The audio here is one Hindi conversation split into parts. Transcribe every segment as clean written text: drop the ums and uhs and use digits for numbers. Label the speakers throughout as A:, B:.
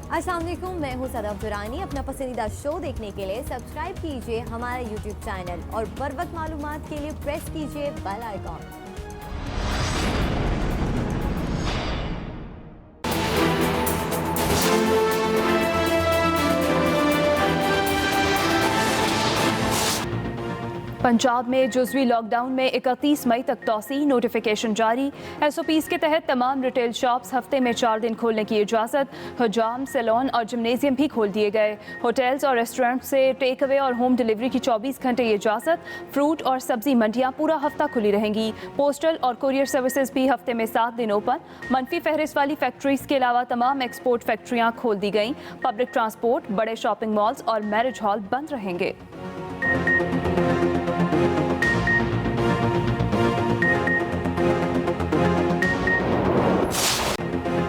A: अस्सलाम वालेकुम, मैं हूँ सदफ दुरानी। अपना पसंदीदा शो देखने के लिए सब्सक्राइब कीजिए हमारा यूट्यूब चैनल और बर वक्त मालूमात के लिए प्रेस कीजिए बेल आइकॉन। पंजाब में जुज़वी लॉकडाउन में 31 मई तक तौसी, नोटिफिकेशन जारी। SOPs के तहत तमाम रिटेल शॉप्स हफ्ते में 4 दिन खोलने की इजाज़त। हजाम, सैलून और जिमनेजियम भी खोल दिए गए। होटल्स और रेस्टोरेंट से टेक अवे और होम डिलीवरी की 24 घंटे इजाज़त। फ्रूट और सब्जी मंडियाँ पूरा हफ्ता खुली रहेंगी। पोस्टल और कुरियर सर्विसेज भी हफ्ते में 7 दिन ओपन। मनफी फहरिस्त वाली फैक्ट्रीज के अलावा तमाम एक्सपोर्ट फैक्ट्रियाँ खोल दी गईं। पब्लिक ट्रांसपोर्ट, बड़े शॉपिंग मॉल्स और मैरिज हॉल बंद रहेंगे।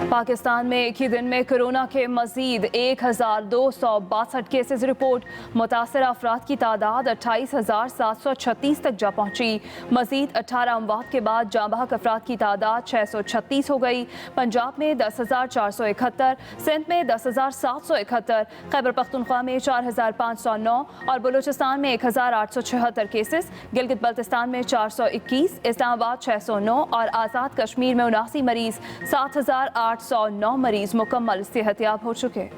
A: पाकिस्तान में एक ही दिन में कोरोना के मजीद 1262 केसेस रिपोर्ट। मुतासरा अफराद की तादाद 28,736 तक जा पहुंची। मजीद 18 अमवात के बाद जाँ बहक अफराद की तादाद 636 हो गई। पंजाब में 10,471, सिंध में 10,771, खैबर पख्तूनख्वा में 4,509 और बलूचिस्तान में 1,876 केसेस। गिलगित बल्तिस्तान में 421, इस्लामाबाद 609 और आज़ाद कश्मीर में 79 मरीज। 7,809 मरीज मुकम्मल सेहतयाब हो चुके।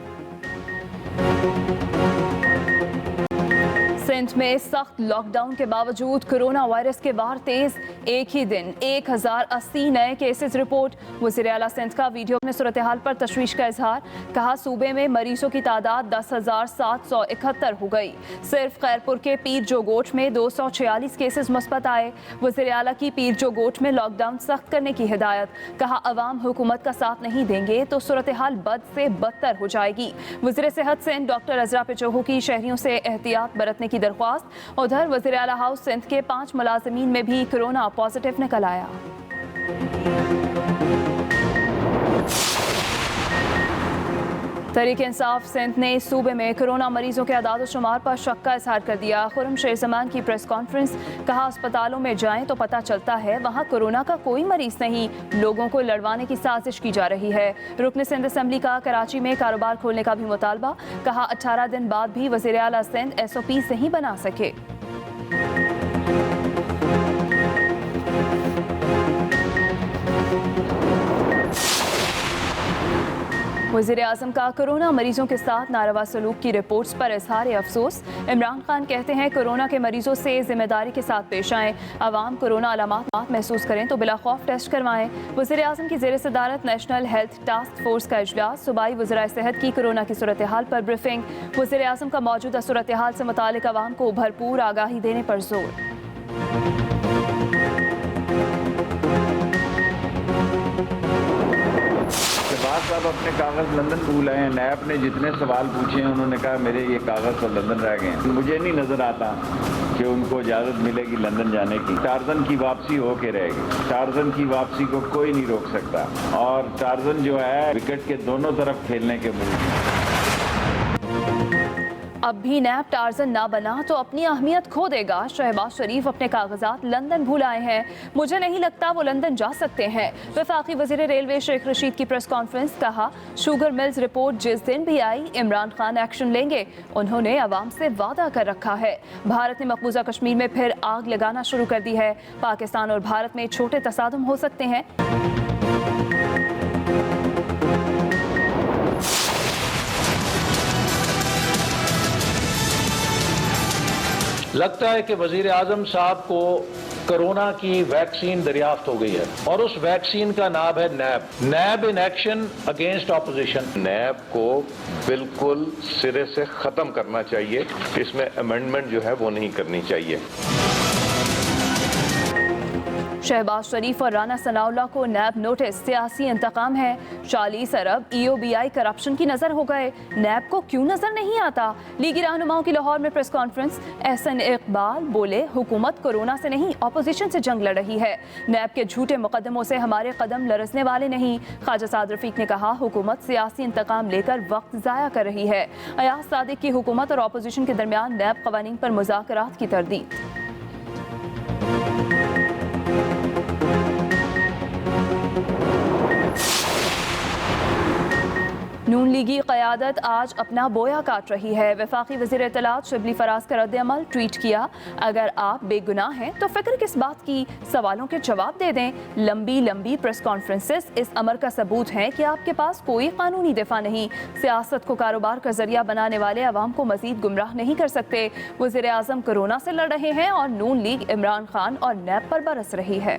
A: सिंध में सख्त लॉकडाउन के बावजूद कोरोना वायरस के वार तेज। एक ही दिन 1080 नए केसेस रिपोर्ट। वज़ीर आला सिंध का वीडियो अपने सूरत हाल पर तशवीश का इजहार। कहा सूबे में मरीजों की तादाद 10,771 हो गई। सिर्फ खैरपुर के पीर जोगोट में 246 केसेस मुस्बत आए। वज़ीर आला की पीर जोगोट में लॉकडाउन सख्त करने की हिदायत। कहा अवाम हुकूमत का साथ नहीं देंगे तो सूरत हाल बद से बदतर हो जाएगी। वज़ीर सेहत सिंध डॉक्टर अजरा पिचोहू की शहरियों से एहतियात बरतने की दरख्वास्त। उधर वज़ीर आला हाउस सिंध के 5 मुलाजिमीन में भी कोरोना पॉजिटिव निकल आया। तहरीक इंसाफ सिंध ने सूबे में कोरोना मरीजों के आदाद शुमार पर शक का इजहार कर दिया। खुर्रम शेर जमान की प्रेस कॉन्फ्रेंस। कहा अस्पतालों में जाएं तो पता चलता है वहां कोरोना का कोई मरीज नहीं, लोगों को लड़वाने की साजिश की जा रही है। रुकन सिंध असम्बली का कराची में कारोबार खोलने का भी मुतालबा। कहा 18 दिन बाद भी वज़ीर आला सिंध SOPs नहीं बना सके। वज़ीर आज़म का कोरोना मरीजों के साथ नारवा सलूक की रिपोर्ट्स पर इजहार अफसोस। इमरान खान कहते हैं कोरोना के मरीजों से जिम्मेदारी के साथ पेश आएँ। अवाम कोरोना अलामात महसूस करें तो बिला खौफ टेस्ट करवाएं। वज़ीर आज़म की ज़ेर सदारत नेशनल हेल्थ टास्क फोर्स का इजलास। सूबाई वज़राए सेहत की कोरोना की सूरत हाल पर ब्रीफिंग। वज़ीर आज़म का मौजूदा सूरत हाल से मुतालिक अवाम को भरपूर आगाही देने पर जोर।
B: साहब अपने कागज लंदन भूल आए हैं। नैब ने जितने सवाल पूछे हैं उन्होंने कहा मेरे ये कागज तो लंदन रह गए हैं। मुझे नहीं नजर आता कि उनको इजाजत मिलेगी लंदन जाने की। टार्जन की वापसी होके रहेगी। टार्जन की वापसी को कोई नहीं रोक सकता और टार्जन जो है विकेट के दोनों तरफ खेलने के मुल्क।
A: अब भी नैब टार्जन ना बना तो अपनी अहमियत खो देगा। शहबाज शरीफ अपने कागजात लंदन भूल आए हैं। मुझे नहीं लगता वो लंदन जा सकते हैं। वफाकी वजीर रेलवे शेख रशीद की प्रेस कॉन्फ्रेंस। कहा शुगर मिल्स रिपोर्ट जिस दिन भी आई इमरान खान एक्शन लेंगे। उन्होंने अवाम से वादा कर रखा है। भारत ने मकबूजा कश्मीर में फिर आग लगाना शुरू कर दी है। पाकिस्तान और भारत में छोटे तसादुम हो सकते हैं।
C: लगता है कि वजीर आजम साहब को कोरोना की वैक्सीन दरियाफ्त हो गई है और उस वैक्सीन का नाम है नैब। नैब इन एक्शन अगेंस्ट ऑपोजिशन। नैब को बिल्कुल सिरे से खत्म करना चाहिए। इसमें अमेंडमेंट जो है वो नहीं करनी चाहिए।
A: शहबाज शरीफ और राना सनाउल्लाह को नैब नोटिस। सियासी इंतकाम है। 40 अरब EOBI करप्शन की नजर हो गए। नैब को क्यों नजर नहीं आता। लीगी रहनुमाओं की लाहौर में प्रेस कॉन्फ्रेंस। एहसन इकबाल बोले हुकूमत कोरोना से नहीं ऑपोजिशन से जंग लड़ रही है। नैब के झूठे मुकदमों से हमारे कदम लरसने वाले नहीं। ख्वाजा साद रफीक ने कहा हुकूमत सियासी इंतकाम लेकर वक्त जाया कर रही है। अयाज सादिक की हुकूमत और ऑपोजिशन के दरमियान नैब कवानीन पर मुज़ाकरात की तरदीद। नून लीगी क़यादत आज अपना बोया काट रही है। वफाकी वज़ीर इत्तलात शिबली फराज का रद्द-ए-अमल ट्वीट किया, अगर आप बेगुनाह हैं तो फिक्र किस बात की, सवालों के जवाब दे दें। लंबी लंबी प्रेस कॉन्फ्रेंसेस इस अमर का सबूत हैं कि आपके पास कोई कानूनी दिफा नहीं। सियासत को कारोबार का जरिया बनाने वाले अवाम को मजीद गुमराह नहीं कर सकते। वज़ीर आज़म कोरोना से लड़ रहे हैं और नून लीग इमरान खान और नैब पर बरस रही है।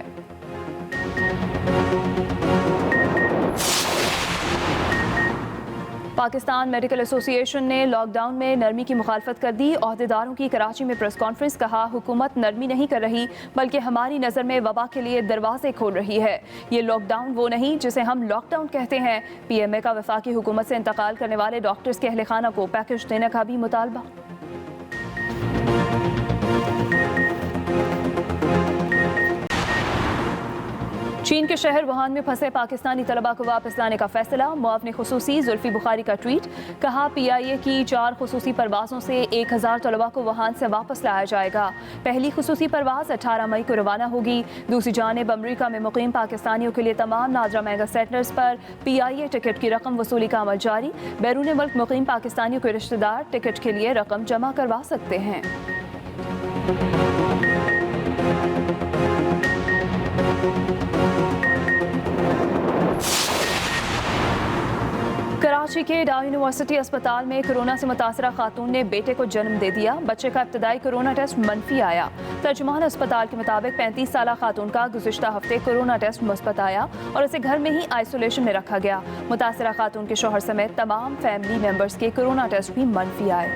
A: पाकिस्तान मेडिकल एसोसिएशन ने लॉकडाउन में नरमी की मुखालफत कर दी। ओहदेदारों की कराची में प्रेस कॉन्फ्रेंस, कहा हुकूमत नरमी नहीं कर रही बल्कि हमारी नज़र में वबा के लिए दरवाजे खोल रही है। ये लॉकडाउन वो नहीं जिसे हम लॉकडाउन कहते हैं। PMA का वफाकी हुकूमत से इंतकाल करने वाले डॉक्टर्स के अहले खाना को पैकेज देने का भी मुतालबा। चीन के शहर वुहान में फंसे पाकिस्तानी तलबा को वापस लाने का फैसला। मुआवने खुसूसी जुल्फी बुखारी का ट्वीट, कहा PIA की 4 खुसूसी परवाज़ों से 1000 तलबा को वुहान से वापस लाया जाएगा। पहली खुसूसी परवाज़ 18 मई को रवाना होगी। दूसरी जानिब अमरीका में मुकीम पाकिस्तानियों के लिए तमाम नादरा मेगा सेंटर्स पर PIA टिकट की रकम वसूली का अमल जारी। बैरून मुल्क मुकीम पाकिस्तानियों के रिश्तेदार टिकट के लिए रकम जमा करवा सकते हैं। कराची के डाउ यूनिवर्सिटी अस्पताल में कोरोना से मुतासरा खातून ने बेटे को जन्म दे दिया। बच्चे का इब्तदाई कोरोना टेस्ट मनफी आया। तर्जुमान अस्पताल के मुताबिक 35 साला खातून का गुज़िश्ता हफ्ते कोरोना टेस्ट मुस्बत आया और उसे घर में ही आइसोलेशन में रखा गया। मुतासरा खातून के शौहर समेत तमाम फैमिली मेंबर्स के कोरोना टेस्ट भी मनफी आए।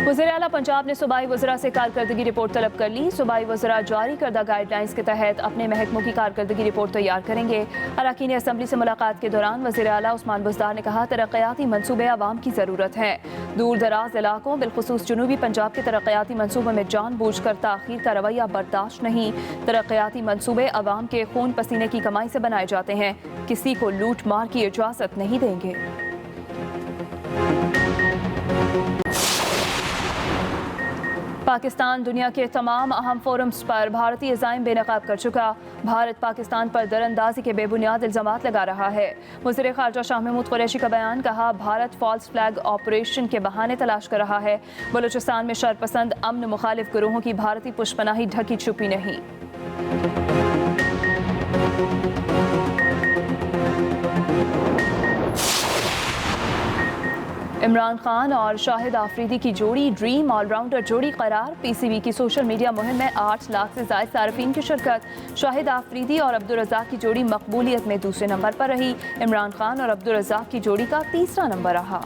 A: वज़ीर आला पंजाब ने सूबाई वज़रा से कारकर्दगी रिपोर्ट तलब कर ली। सूबाई वज़रा जारी करदा गाइडलाइंस के तहत अपने महकमों की कारकर्दगी रिपोर्ट तैयार करेंगे। अरकान असम्बली से मुलाकात के दौरान वज़ीर आला उस्मान बुज़दार ने कहा, तरक्याती मनसूबे आवाम की ज़रूरत है। दूर दराज इलाकों बिलखुसूस जनूबी पंजाब के तरक्याती मनसूबों में जानबूझकर ताख़ीर का रवैया बर्दाश्त नहीं। तरक्याती मनसूबे आवाम के खून पसीने की कमाई से बनाए जाते हैं, किसी को लूट मार की इजाज़त नहीं देंगे। पाकिस्तान दुनिया के तमाम अहम फोरम्स पर भारतीय ज़ाइम बेनकाब कर चुका। भारत पाकिस्तान पर दरअंदाजी के बेबुनियाद इल्ज़ामात लगा रहा है। वज़ीर ख़ारजा शाह महमूद कुरैशी का बयान, कहा भारत फॉल्स फ्लैग ऑपरेशन के बहाने तलाश कर रहा है। बलूचिस्तान में शरपसंद अमन मुखालिफ गिरोहों की भारतीय पुष्पनाही ढकी छुपी नहीं। इमरान खान और शाहिद आफरीदी की जोड़ी ड्रीम ऑलराउंडर जोड़ी करार। PCB की सोशल मीडिया मुहिम में 8 लाख से ज़ायद सार्फिन की शिरकत। शाहिद आफरीदी और अब्दुल रज़ाक की जोड़ी मकबूलियत में दूसरे नंबर पर रही। इमरान खान और अब्दुल रज़ाक की जोड़ी का तीसरा नंबर रहा।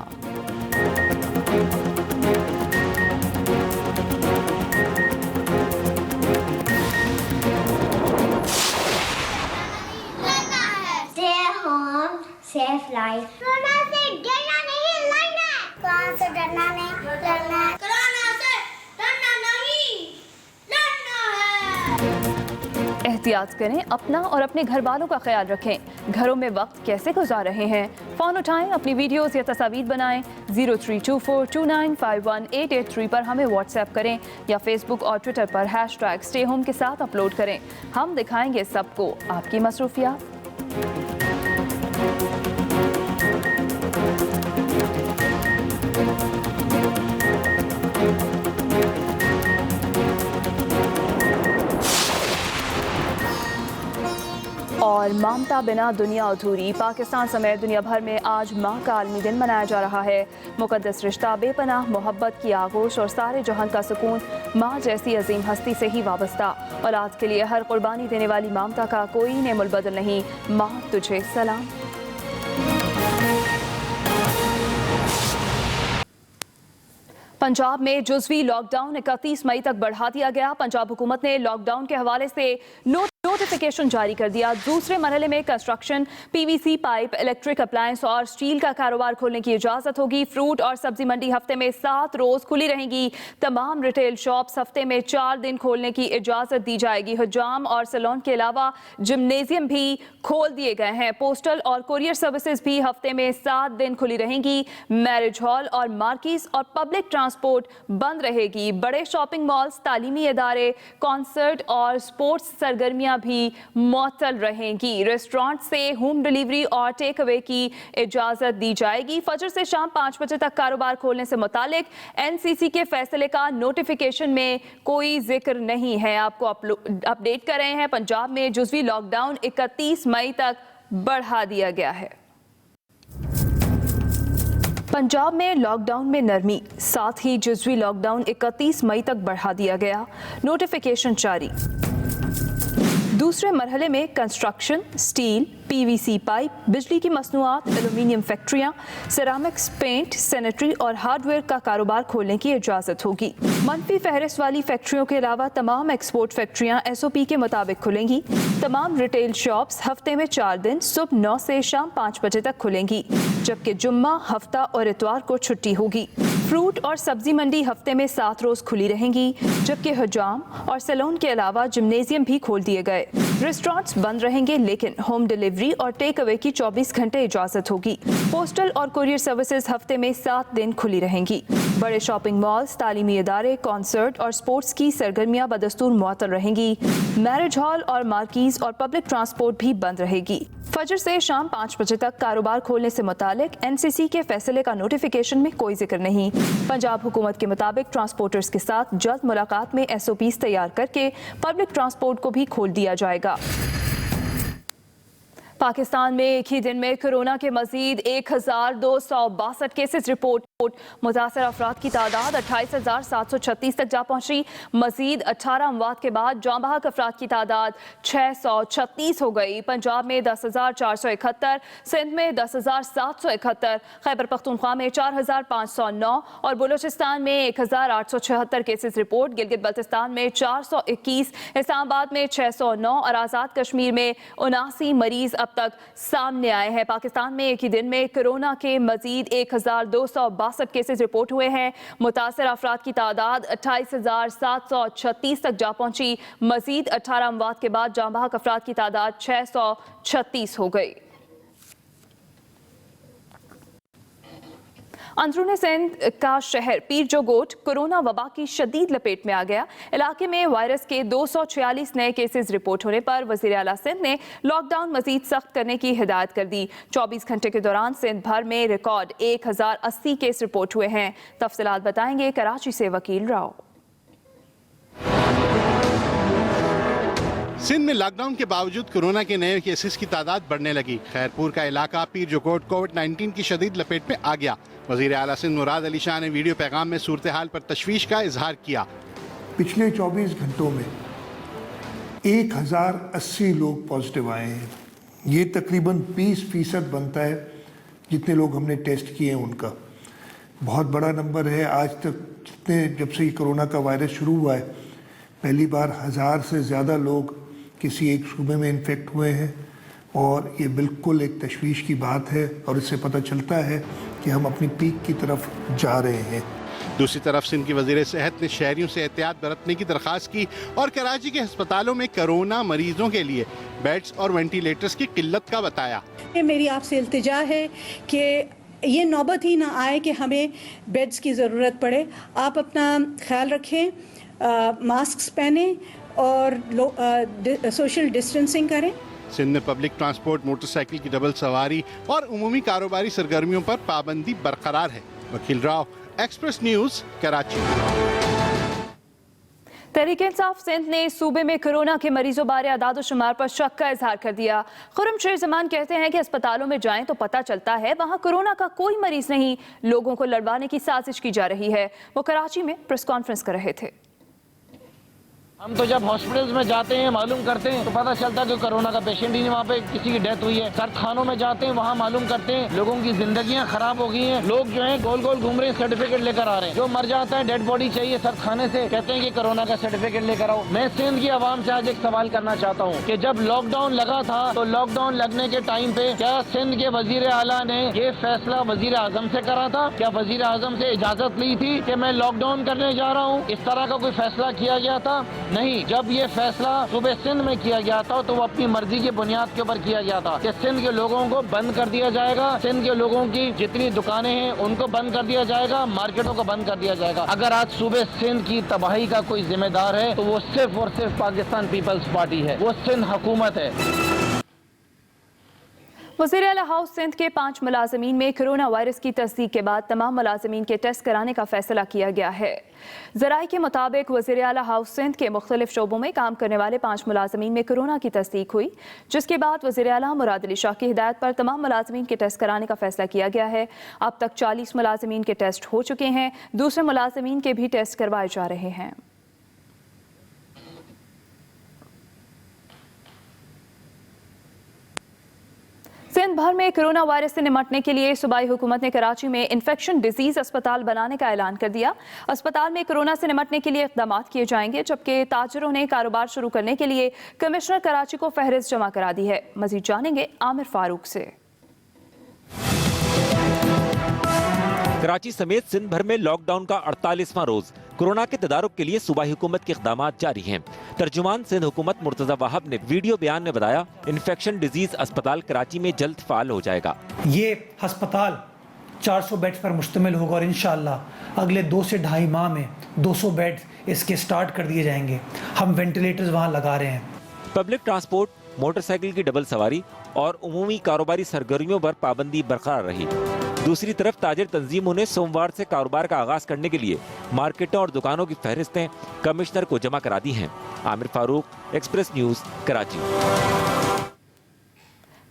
D: Safe life. कोरोना से डरना नहीं, लड़ना है। कोरोना से डरना नहीं, लड़ना है। कोरोना से डरना नहीं, लड़ना है।
A: एहतियात करें, अपना और अपने घर वालों का ख्याल रखें। घरों में वक्त कैसे गुजार रहे हैं? फ़ोन उठाएं, अपनी वीडियोस या तस्वीर बनाएं। 0324295188 पर हमें व्हाट्सएप करें या फेसबुक और ट्विटर पर #StayHome के साथ अपलोड करें। हम दिखाएंगे सबको आपकी मसरूफियात। और ममता बिना दुनिया अधूरी। पाकिस्तान समेत दुनिया भर में आज माँ का आलमी दिन मनाया जा रहा है। मुकद्दस रिश्ता, बेपनाह मोहब्बत की आगोश और सारे जहान का सुकून माँ जैसी अजीम हस्ती से ही वाबस्ता। औलाद के लिए हर कुर्बानी देने वाली ममता का कोई नेमुल बदल नहीं। माँ तुझे सलाम। पंजाब में जुज़वी लॉकडाउन 31 मई तक बढ़ा दिया गया। पंजाब हुकूमत ने लॉकडाउन के हवाले से नोटिफिकेशन जारी कर दिया। दूसरे मरहले में construction, PVC pipe, electric appliance और स्टील का कारोबार खोलने की इजाज़त होगी। फ्रूट और सब्जी मंडी हफ्ते में 7 रोज़ खुली रहेंगी। तमाम रिटेल शॉप्स हफ्ते में 4 दिन खोलने की इजाज़त दी जाएगी। हजाम और सैलून के अलावा जिम्नेजियम भी खोल दिए गए हैं। पोस्टल और कुरियर सर्विसेज भी हफ्ते में 7 दिन खुली रहेंगी। मैरिज हॉल और मार्केट्स और पब्लिक ट्रांसपोर्ट बंद रहेगी। बड़े शॉपिंग मॉल्स, तालीमी इदारे, कॉन्सर्ट और स्पोर्ट्स सरगर्मियां भी मअतल रहेंगी। रेस्टोरेंट से होम डिलीवरी और टेक अवे की इजाजत दी जाएगी। फजर से शाम 5 बजे तक कारोबार खोलने से मुतालिक एनसीसी के फैसले का नोटिफिकेशन में कोई जिक्र नहीं है। आपको अपडेट कर रहे हैं, पंजाब में जुज़वी लॉकडाउन 31 मई तक बढ़ा दिया गया है। पंजाब में लॉकडाउन में नरमी, साथ ही जुज़वी लॉकडाउन 31 मई तक बढ़ा दिया गया। नोटिफिकेशन जारी। दूसरे मरहले में कंस्ट्रक्शन, स्टील, पीवीसी पाइप, बिजली की मसनूआत, एल्यूमीनियम फैक्ट्रियां, सेरामिक्स, पेंट, सैनिटरी और हार्डवेयर का कारोबार खोलने की इजाज़त होगी। मनफी फहरिस्त वाली फैक्ट्रियों के अलावा तमाम एक्सपोर्ट फैक्ट्रियां SOP के मुताबिक खुलेंगी। तमाम रिटेल शॉप्स हफ्ते में 4 दिन सुबह 9 से शाम 5 बजे तक खुलेंगी, जबकि जुम्मा, हफ्ता और इतवार को छुट्टी होगी। फ्रूट और सब्जी मंडी हफ्ते में 7 रोज खुली रहेंगी, जबकि हजाम और सैलून के अलावा जिम्नेजियम भी खोल दिए गए। रेस्टोरेंट्स बंद रहेंगे, लेकिन होम डिलीवरी और टेक अवे की 24 घंटे इजाजत होगी। पोस्टल और कुरियर सर्विसेज हफ्ते में 7 दिन खुली रहेंगी। बड़े शॉपिंग मॉल्स, तालीमी इदारे, कॉन्सर्ट और स्पोर्ट्स की सरगर्मियां बदस्तूर मुअत्तल रहेंगी। मैरिज हॉल और मार्कीज और पब्लिक ट्रांसपोर्ट भी बंद रहेगी। फजर से शाम 5 बजे तक कारोबार खोलने से मुतालिक एनसीसी के फैसले का नोटिफिकेशन में कोई जिक्र नहीं। पंजाब हुकूमत के मुताबिक ट्रांसपोर्टर्स के साथ जल्द मुलाकात में SOPs तैयार करके पब्लिक ट्रांसपोर्ट को भी खोल दिया जाएगा। पाकिस्तान में एक ही दिन में कोरोना के मजीद 1262 केसेस रिपोर्ट। मुतासर अफराद की तादाद 28,736 तक जा पहुंची। मजीद 18 अमवात के बाद जाँ बहक अफराद की तादाद 636 हो गई। पंजाब में 10,471, सिंध में 10,771, खैबर पख्तूनख्वा में 4,509 और बलूचिस्तान में 1,876 केसेस रिपोर्ट। गिलगित बल्तिस्तान में 421, इस्लामाबाद में 609 और आज़ाद कश्मीर में 79 मरीज अब तक सामने आए हैं। पाकिस्तान में एक ही दिन में कोरोना के मजीद 1262 केसेस रिपोर्ट हुए हैं। मुतासर अफराद की तादाद 28,736 तक जा पहुंची। मजीद 18 अमवात के बाद जाँ बहक अफराद की तादाद 636 हो गई। अंदरूनी सिंध का शहर पीर जो गोट कोरोना वबा की शदीद लपेट में आ गया। इलाके में वायरस के 246 नए केसेस रिपोर्ट होने पर वज़ीर आला सिंध ने लॉकडाउन मजीद सख्त करने की हिदायत कर दी। 24 घंटे के दौरान सिंध भर में रिकॉर्ड 1080 केस रिपोर्ट हुए हैं। तफसीलात बताएंगे कराची से वकील राव।
E: सिंध में लॉकडाउन के बावजूद कोरोना के नए केसेस की तादाद बढ़ने लगी। खैरपुर का इलाका पीर जो गोट कोविड-19 की शदीद लपेट में आ गया। वज़ीर आला सिंध मुराद अली शाह ने वीडियो पैगाम में सूरत हाल पर तशवीश का इजहार किया।
F: पिछले 24 घंटों में 1080 लोग पॉजिटिव आए हैं। ये तकरीबन 20% बनता है जितने लोग हमने टेस्ट किए हैं उनका। बहुत बड़ा नंबर है। आज तक जितने जब से ये कोरोना का वायरस शुरू हुआ है, पहली बार 1000 से ज़्यादा लोग किसी एक सूबे में इन्फेक्ट हुए हैं और ये बिल्कुल एक तशवीश की बात है और इससे पता चलता है कि हम अपनी पीक की तरफ जा रहे हैं।
E: दूसरी तरफ सिंध की वज़ीर सेहत ने शहरियों से एहतियात बरतने की दरख्वास्त की और कराची के अस्पतालों में कोरोना मरीजों के लिए बेड्स और वेंटिलेटर्स की किल्लत का बताया।
G: मेरी आपसे इल्तिजा है कि ये नौबत ही ना आए कि हमें बेड्स की ज़रूरत पड़े। आप अपना ख्याल रखें, मास्क पहने और सोशल डिस्टेंसिंग करें।
E: सिंध में पब्लिक ट्रांसपोर्ट, मोटरसाइकिल की डबल सवारी और उमूमी कारोबारी सरगर्मियों पर पाबंदी बरकरार है। वकील राव, एक्सप्रेस न्यूज़, कराची।
A: तहरीक-ए-इंसाफ सिंध ने सूबे में कोरोना के मरीजों बारे आदाद शुमार पर शक का इजहार कर दिया। खुर्रम शेर जमान कहते हैं कि अस्पतालों में जाएं तो पता चलता है वहां कोरोना का कोई मरीज नहीं, लोगों को लड़वाने की साजिश की जा रही है। वो कराची में प्रेस कॉन्फ्रेंस कर रहे थे।
H: हम तो जब हॉस्पिटल्स में जाते हैं, मालूम करते हैं तो पता चलता है कि कोरोना का पेशेंट ही नहीं, वहाँ पे किसी की डेथ हुई है। सरखानों में जाते हैं, वहाँ मालूम करते हैं लोगों की जिंदगियां खराब हो गई हैं। लोग जो हैं गोल गोल घूम रहे हैं, सर्टिफिकेट लेकर आ रहे हैं। जो मर जाता है, डेड बॉडी चाहिए सरखाने से, कहते हैं कि कोरोना का सर्टिफिकेट लेकर आओ। मैं सिंध की आवाम से आज एक सवाल करना चाहता हूँ कि जब लॉकडाउन लगा था तो लॉकडाउन लगने के टाइम पे क्या सिंध के वजीर आला ने ये फैसला वजीर आजम से करा था? क्या वजीर आजम से इजाजत ली थी कि मैं लॉकडाउन करने जा रहा हूँ? इस तरह का कोई फैसला किया गया था? नहीं, जब ये फैसला सुबह सिंध में किया गया था तो वो अपनी मर्जी की बुनियाद के ऊपर किया गया था कि सिंध के लोगों को बंद कर दिया जाएगा, सिंध के लोगों की जितनी दुकानें हैं उनको बंद कर दिया जाएगा, मार्केटों को बंद कर दिया जाएगा। अगर आज सुबह सिंध की तबाही का कोई जिम्मेदार है तो वो सिर्फ और सिर्फ पाकिस्तान पीपल्स पार्टी है, वो सिंध हुकूमत है।
A: वज़ीर आला हाउस सिंध के 5 मुलाजमीन में कोरोना वायरस की तस्दीक के बाद तमाम मुलाजमीन के टेस्ट कराने का फैसला किया गया है। ज़राए के मुताबिक वज़ीर आला हाउस सिंध के मुख्तलिफ शोबों में काम करने वाले 5 मुलाजमीन में कोरोना की तस्दीक हुई, जिसके बाद वज़ीर आला मुराद अली शाह की हिदायत पर तमाम मुलाजमीन के टेस्ट कराने का फैसला किया गया है। अब तक 40 मुलाजमीन के टेस्ट हो चुके हैं, दूसरे मुलाजमीन के भी टेस्ट करवाए जा रहे हैं। सिंध भर में कोरोना वायरस से निपटने के लिए सूबाई हुकूमत ने कराची में इन्फेक्शन डिजीज अस्पताल बनाने का ऐलान कर दिया। अस्पताल में कोरोना से निपटने के लिए इक़दाम किए जाएंगे, जबकि ताजरों ने कारोबार शुरू करने के लिए कमिश्नर कराची को फहरिस्त जमा करा दी है। मजीद जानेंगे आमिर फारूक से।
I: कराची समेत सिंध भर में लॉकडाउन का 48वां रोज कोरोना के तदारुक के लिए सूबाई हुकूमत के इक़दाम जारी हैं। तर्जुमान सिंध हुकूमत मुर्तज़ा वाहब ने वीडियो बयान में बताया, इन्फेक्शन डिजीज अस्पताल कराची में जल्द फाल हो जाएगा।
J: ये अस्पताल 400 बेड पर मुश्तमिल होगा और इंशाअल्लाह अगले 2 से 2.5 माह में 200 बेड इसके स्टार्ट कर दिए जाएंगे। हम वेंटिलेटर्स वहाँ लगा रहे हैं।
I: पब्लिक ट्रांसपोर्ट, मोटरसाइकिल की डबल सवारी और उमूमी कारोबारी सरगर्मियों पर पाबंदी बरकरार रही। दूसरी तरफ ताजिर तंजीमों ने सोमवार से कारोबार का आगाज करने के लिए मार्केटों और दुकानों की फहरिस्तें कमिश्नर को जमा करा दी हैं। Aamir Farooq, express news, Karachi.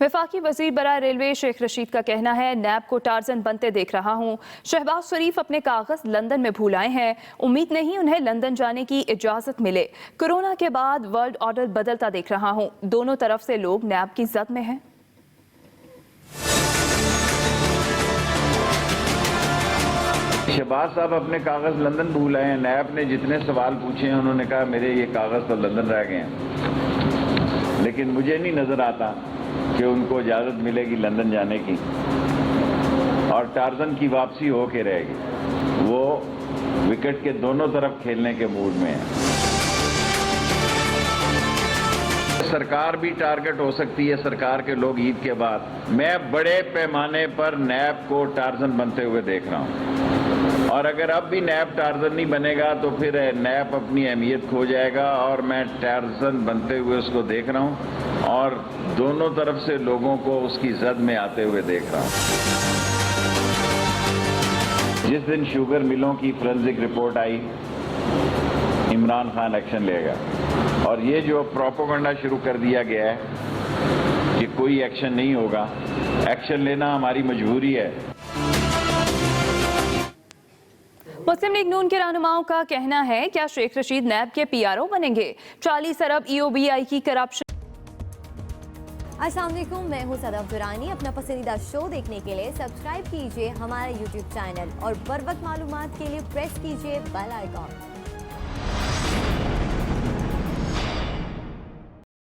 A: वफाकी वजीर बराए रेलवे शेख रशीद का कहना है, नैब को टार्जन बनते देख रहा हूँ। शहबाज शरीफ अपने कागज लंदन में भूल आए हैं, उम्मीद नहीं उन्हें लंदन जाने की इजाजत मिले। कोरोना के बाद वर्ल्ड ऑर्डर बदलता देख रहा हूँ। दोनों तरफ से लोग नैब की जद में हैं।
B: शहबाज साहब अपने कागज लंदन भूल आए हैं। नैब ने जितने सवाल पूछे हैं उन्होंने कहा मेरे ये कागज तो लंदन रह गए हैं, लेकिन मुझे नहीं नजर आता कि उनको इजाजत मिलेगी लंदन जाने की और टार्जन की वापसी हो के रहेगी। वो विकेट के दोनों तरफ खेलने के मूड में है। सरकार भी टारगेट हो सकती है, सरकार के लोग ईद के बाद। मैं बड़े पैमाने पर नैब को टार्जन बनते हुए देख रहा हूं और अगर अब भी नैब टार्जन नहीं बनेगा तो फिर नैब अपनी अहमियत खो जाएगा और मैं टार्जन बनते हुए उसको देख रहा हूं और दोनों तरफ से लोगों को उसकी जद में आते हुए देख रहा हूं। जिस दिन शुगर मिलों की फोरेंसिक रिपोर्ट आई, इमरान खान एक्शन लेगा और ये जो प्रोपेगेंडा शुरू कर दिया गया है कि कोई एक्शन नहीं होगा, एक्शन लेना हमारी मजबूरी है।
A: मुस्लिम लीग नून के रहनुमाओं का कहना है, क्या शेख रशीद नैब के पीआरओ बनेंगे? 40 अरब EOBI की करप्शन।
K: अस्सलाम वालेकुम, मैं हूं सदफ दुरानी। अपना पसंदीदा शो देखने के लिए सब्सक्राइब कीजिए हमारा YouTube चैनल और बर वक्त मालूमात के लिए प्रेस कीजिए बेल आइकॉन।